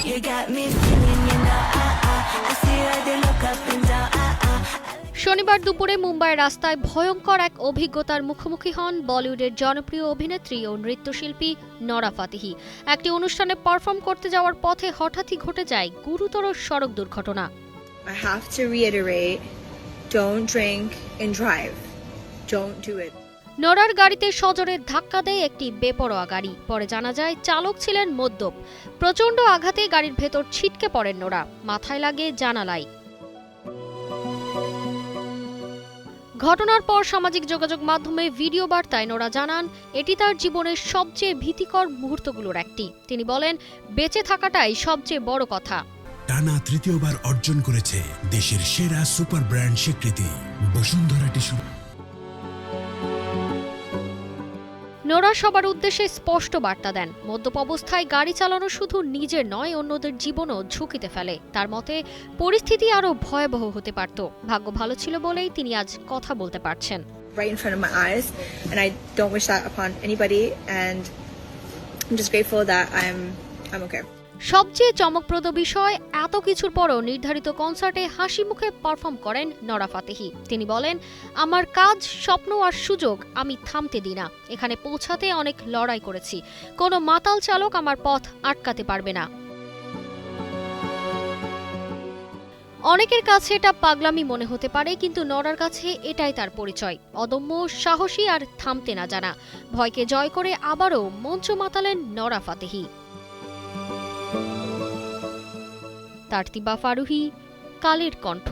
You got me feeling, you know, I see how they look up and down, শনিবার দুপুরে মুম্বাইয়ের রাস্তায় ভয়ঙ্কর এক অভিজ্ঞতার মুখোমুখি হন বলিউডের জনপ্রিয় অভিনেত্রী ও নৃত্যশিল্পী নরা ফাতেহি। একটি অনুষ্ঠানে পারফর্ম করতে যাওয়ার পথে হঠাৎই ঘটে যায় গুরুতর সড়ক দুর্ঘটনা। I have to reiterate, don't drink and drive. Don't do it. নোরার গাড়িতে সজোরে ধাক্কা দেয় একটি বেপরোয়া গাড়ি। পরে জানা যায় চালক ছিলেন মদ্যপ। প্রচণ্ড আঘাতে গাড়ির ভেতর ছিটকে পড়েন নোরা, মাথায় লাগে জানালায়। ঘটনার পর সামাজিক যোগাযোগ মাধ্যমে ভিডিও বার্তায় নোরা জানান, এটি তার জীবনের সবচেয়ে ভীতিকর মুহূর্তগুলোর একটি। তিনি বলেন, বেঁচে থাকাটাই সবচেয়ে বড় কথা। টানা তৃতীয়বার অর্জন করেছে দেশের সেরা সুপার ব্র্যান্ড স্বীকৃতি বসুন্ধরা টিস্যু। নোরা সবার উদ্দেশ্যে স্পষ্ট বার্তা দেন, মদ্যপ অবস্থায় গাড়ি চালানো শুধু নিজের নয়, অন্যদের জীবনও ঝুঁকিতে ফেলে। তার মতে পরিস্থিতি আরও ভয়াবহ হতে পারত। ভাগ্য ভালো ছিল বলেই তিনি আজ কথা বলতে পারছেন। Right in front of my eyes, and I don't wish that upon anybody, and I'm just grateful that I'm okay. সবচেয়ে চমকপ্রদ বিষয়, এত কিছুর পরও নির্ধারিত কনসার্টে হাসি মুখে পারফর্ম করেন নরা ফাতেহি। তিনি বলেন, আমার কাজ, স্বপ্ন আর সুযোগ আমি থামতে দিই না। এখানে পৌঁছাতে অনেক লড়াই করেছি। কোনো মাতাল চালক আমার পথ আটকাতে পারবে না। অনেকের কাছে এটা পাগলামি মনে হতে পারে, কিন্তু নরার কাছে এটাই তার পরিচয়। অদম্য, সাহসী আর থামতে না জানা। ভয়কে জয় করে আবারও মঞ্চ মাতালেন নরা ফাতেহি। তারতিবা ফারুহি, কালের কণ্ঠ।